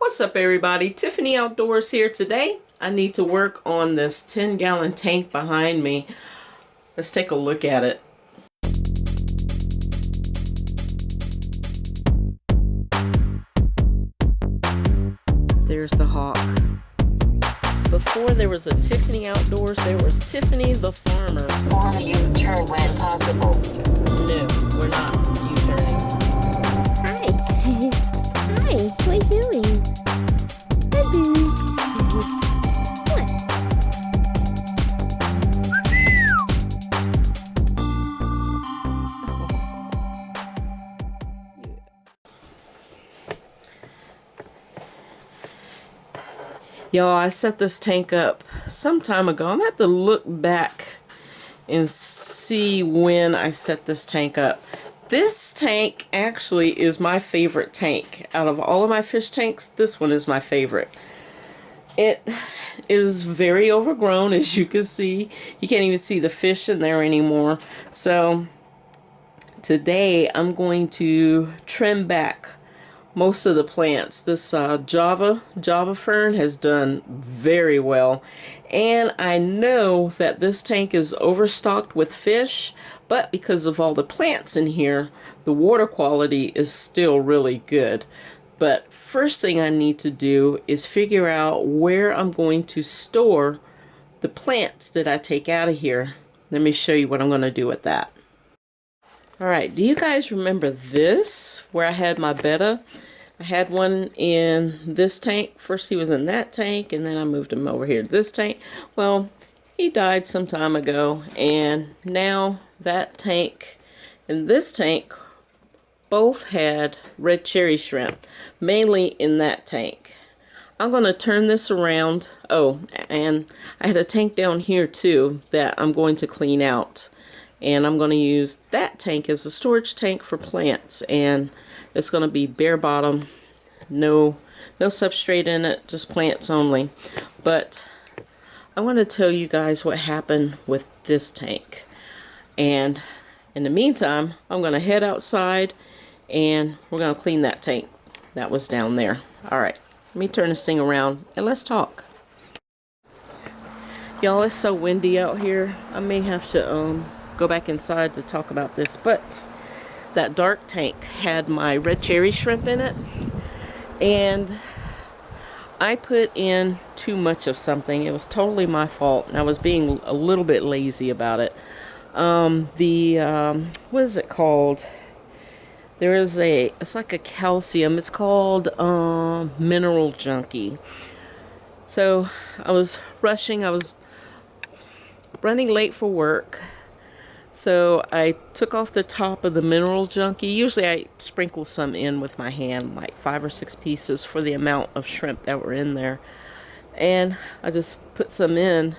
What's up everybody? Tiffany Outdoors here today. I need to work on this 10-gallon tank behind me. Let's take a look at it. There's the hawk. Before there was a Tiffany Outdoors, there was Tiffany the farmer. Follow U-turn when possible. No, we're not U-turning. Hi. Hi, what are you doing? Hi, Boo. What? Y'all, I set this tank up some time ago. I'm gonna have to look back and see when I set this tank up. This tank actually is my favorite tank. Out of all of my fish tanks, this one is my favorite. It is very overgrown, as you can see. You can't even see the fish in there anymore. So today I'm going to trim back most of the plants. This Java fern has done very well, and I know that this tank is overstocked with fish, but because of all the plants in here, the water quality is still really good. But first thing I need to do is figure out where I'm going to store the plants that I take out of here. Let me show you what I'm going to do with that. Alright, do you guys remember this, where I had my betta? I had one in this tank. First he was in that tank, and then I moved him over here to this tank. Well, he died some time ago, and now that tank and this tank both had red cherry shrimp, mainly in that tank. I'm going to turn this around. Oh, and I had a tank down here too that I'm going to clean out. And I'm going to use that tank as a storage tank for plants, and it's going to be bare bottom, no substrate in it, just plants only. But I want to tell you guys what happened with this tank. And in the meantime, I'm going to head outside and we're going to clean that tank that was down there. Alright, let me turn this thing around and let's talk. Y'all, it's so windy out here. I may have to go back inside to talk about this, but that dark tank had my red cherry shrimp in it, and I put in too much of something. It was totally my fault, and I was being a little bit lazy about it. What is it called? It's like a calcium. It's called Mineral Junkie. So I was rushing. I was running late for work. So I took off the top of the Mineral Junkie. Usually I sprinkle some in with my hand, like 5 or 6 pieces for the amount of shrimp that were in there. And I just put some in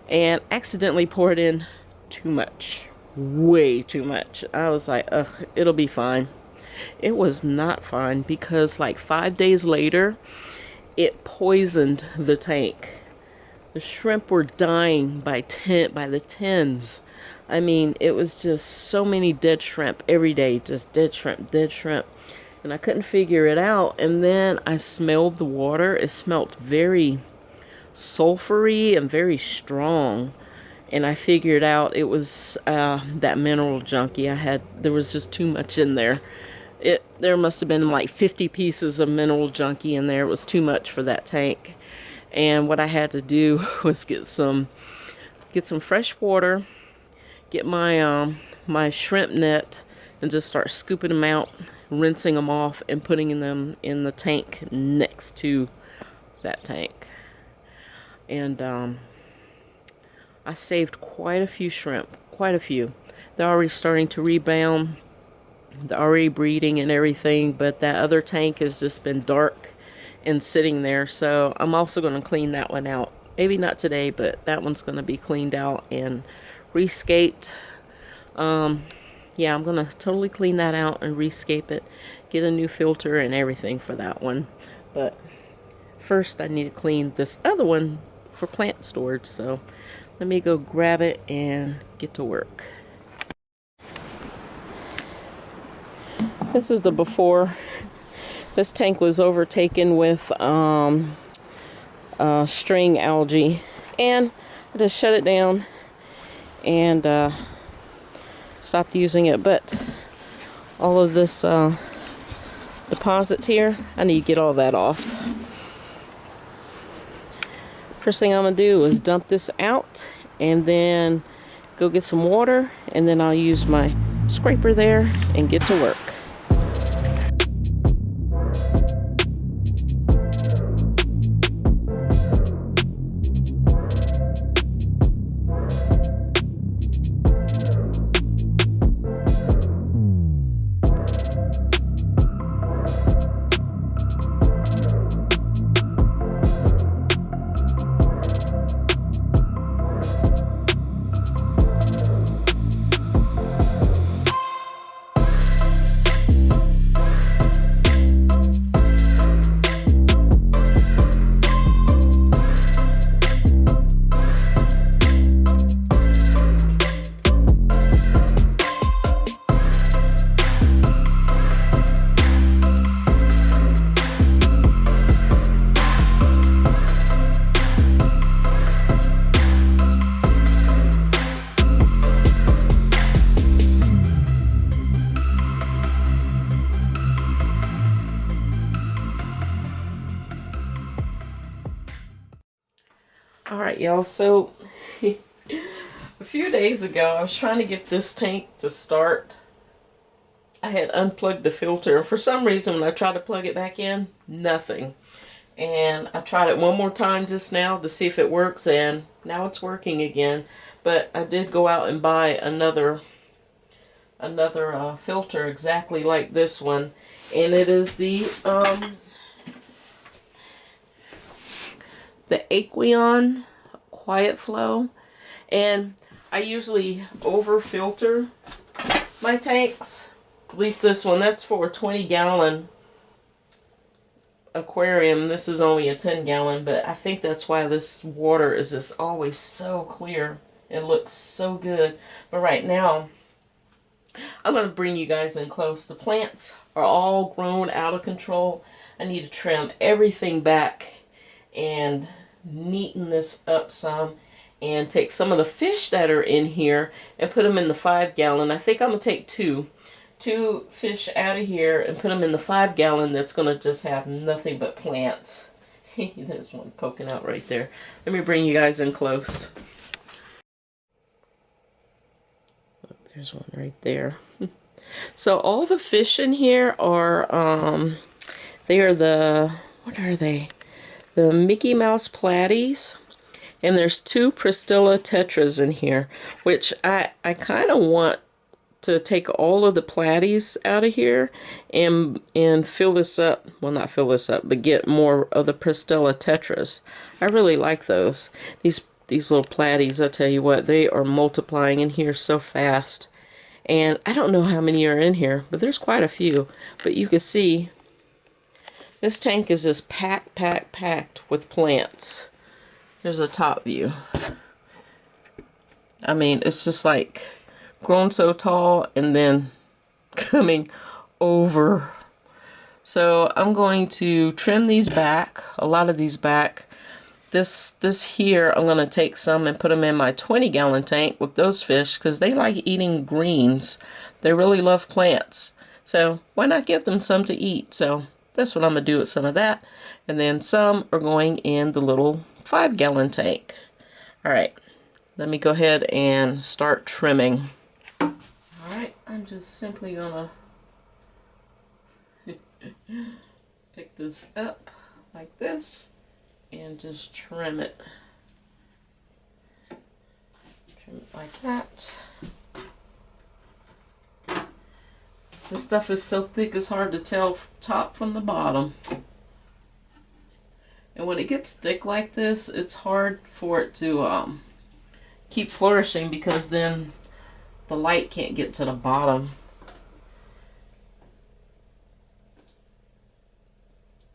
and accidentally poured in too much. Way too much. I was like, ugh, it'll be fine. It was not fine, because like 5 days later, it poisoned the tank. The shrimp were dying by the tens. I mean, it was just so many dead shrimp every day, just dead shrimp. And I couldn't figure it out. And then I smelled the water. It smelled very sulfury and very strong. And I figured out it was that Mineral Junkie I had. There was just too much in there. There must have been like 50 pieces of Mineral Junkie in there. It was too much for that tank. And what I had to do was get some fresh water, get my my shrimp net, and just start scooping them out, rinsing them off, and putting them in the tank next to that tank. And I saved quite a few shrimp, quite a few. They're already starting to rebound. They're already breeding and everything, but that other tank has just been dark and sitting there. So I'm also going to clean that one out. Maybe not today, but that one's going to be cleaned out and rescaped. Yeah, I'm going to totally clean that out and rescape it. Get a new filter and everything for that one. But first I need to clean this other one for plant storage. So let me go grab it and get to work. This is the before This tank was overtaken with string algae, and I just shut it down and stopped using it. But all of this deposits here, I need to get all that off. First thing I'm gonna do is dump this out and then go get some water, and then I'll use my scraper there and get to work. Alright, y'all, so a few days ago I was trying to get this tank to start. I had unplugged the filter, and for some reason when I tried to plug it back in, nothing. And I tried it one more time just now to see if it works, and now it's working again. But I did go out and buy another filter exactly like this one, and it is the Aqueon Quiet Flow. And I usually over filter my tanks, at least this one. That's for a 20-gallon aquarium. This is only a 10-gallon, but I think that's why this water is just always so clear. It looks so good. But right now I'm going to bring you guys in close. The plants are all grown out of control. I need to trim everything back and neaten this up some, and take some of the fish that are in here and put them in the 5-gallon. I think I'm going to take two fish out of here and put them in the 5-gallon that's going to just have nothing but plants. There's one poking out right there. Let me bring you guys in close. There's one right there. So all the fish in here are, they are the, what are they? The Mickey Mouse Platies. And there's 2 Pristilla Tetras in here, which I kind of want to take all of the platies out of here and fill this up. Well, not fill this up, but get more of the Pristilla Tetras. I really like those. These little platies, I tell you what, they are multiplying in here so fast. And I don't know how many are in here, but there's quite a few. But you can see this tank is just packed with plants. There's a top view. I mean, it's just like grown so tall and then coming over. So I'm going to trim these back, a lot of these back. This here, I'm going to take some and put them in my 20-gallon tank with those fish because they like eating greens. They really love plants. So why not give them some to eat? So that's what I'm going to do with some of that. And then some are going in the little 5-gallon tank. Alright, let me go ahead and start trimming. Alright, I'm just simply gonna pick this up like this and just trim it. Trim it like that. This stuff is so thick it's hard to tell top from the bottom. And when it gets thick like this, it's hard for it to keep flourishing because then the light can't get to the bottom.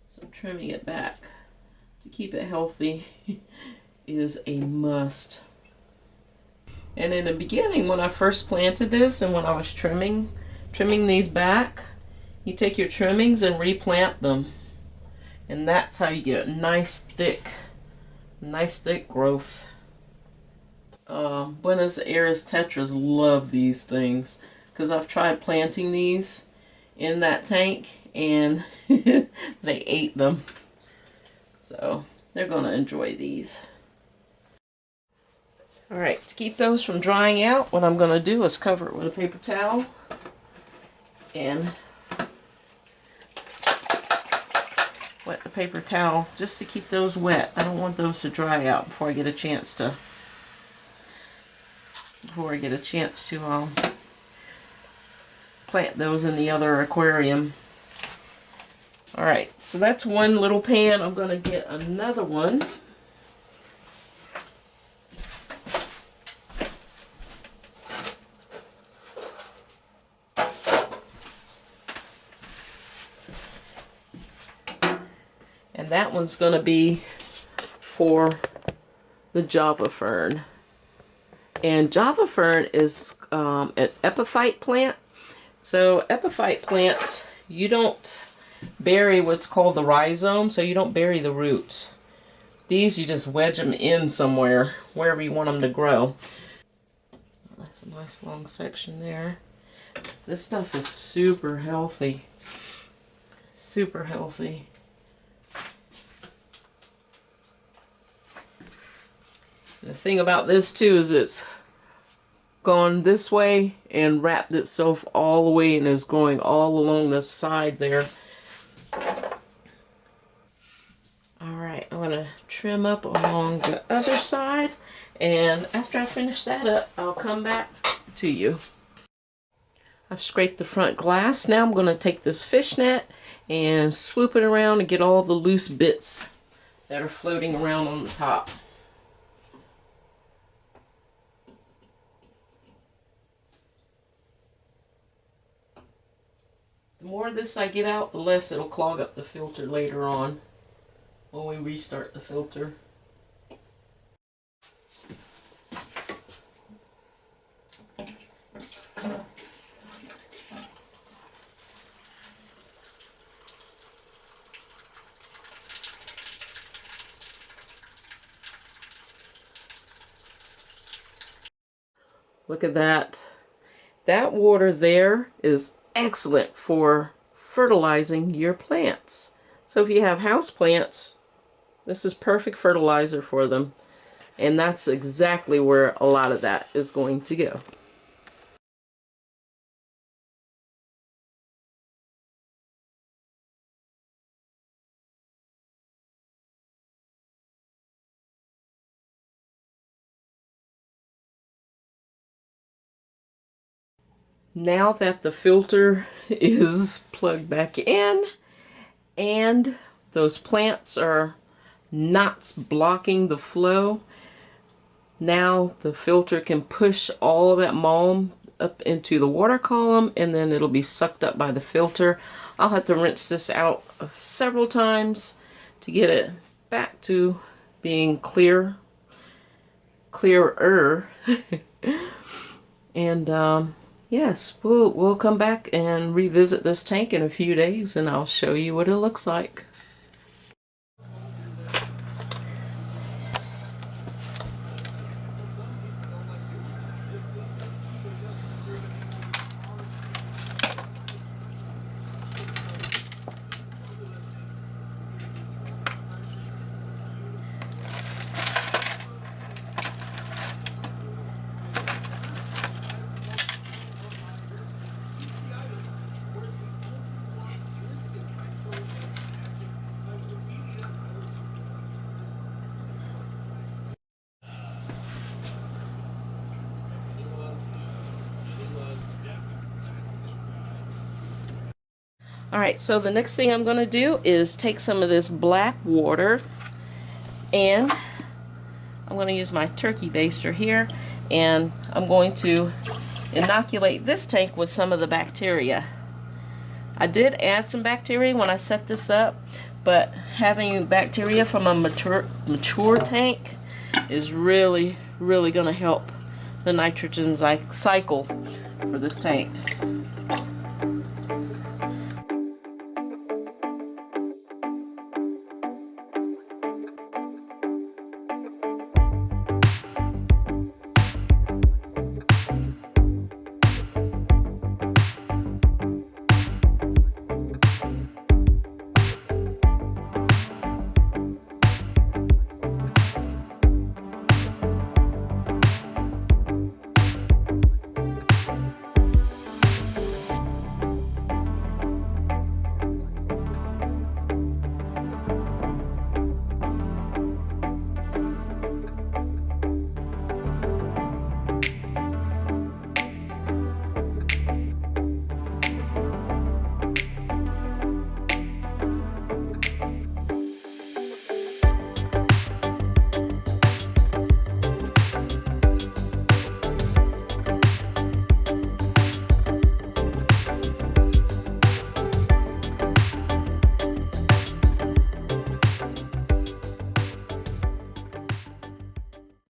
So trimming it back to keep it healthy is a must. And in the beginning, when I first planted this and when I was trimming these back, You take your trimmings and replant them. And that's how you get nice thick growth. Buenos Aires tetras love these things because I've tried planting these in that tank and they ate them. So they're going to enjoy these. Alright, to keep those from drying out, what I'm going to do is cover it with a paper towel and wet the paper towel just to keep those wet. I don't want those to dry out before I get a chance to plant those in the other aquarium. Alright, so that's one little pan. I'm going to get another one. And that one's going to be for the Java fern. And Java fern is an epiphyte plant. So epiphyte plants, you don't bury what's called the rhizome, so you don't bury the roots. These you just wedge them in somewhere, wherever you want them to grow. That's a nice long section there. This stuff is super healthy. Super healthy. The thing about this too is it's gone this way and wrapped itself all the way and is going all along the side there. Alright, I'm going to trim up along the other side, and after I finish that up, I'll come back to you. I've scraped the front glass. Now I'm going to take this fishnet and swoop it around and get all the loose bits that are floating around on the top. The more of this I get out, the less it'll clog up the filter later on when we restart the filter. Look at that. That water there is excellent for fertilizing your plants. So if you have house plants, this is perfect fertilizer for them. And that's exactly where a lot of that is going to go. Now that the filter is plugged back in and those plants are not blocking the flow, now the filter can push all that mulch up into the water column and then it'll be sucked up by the filter. I'll have to rinse this out several times to get it back to being clearer. And yes, we'll come back and revisit this tank in a few days and I'll show you what it looks like. Alright, so the next thing I'm going to do is take some of this black water and I'm going to use my turkey baster here and I'm going to inoculate this tank with some of the bacteria. I did add some bacteria when I set this up, but having bacteria from a mature tank is really going to help the nitrogen cycle for this tank.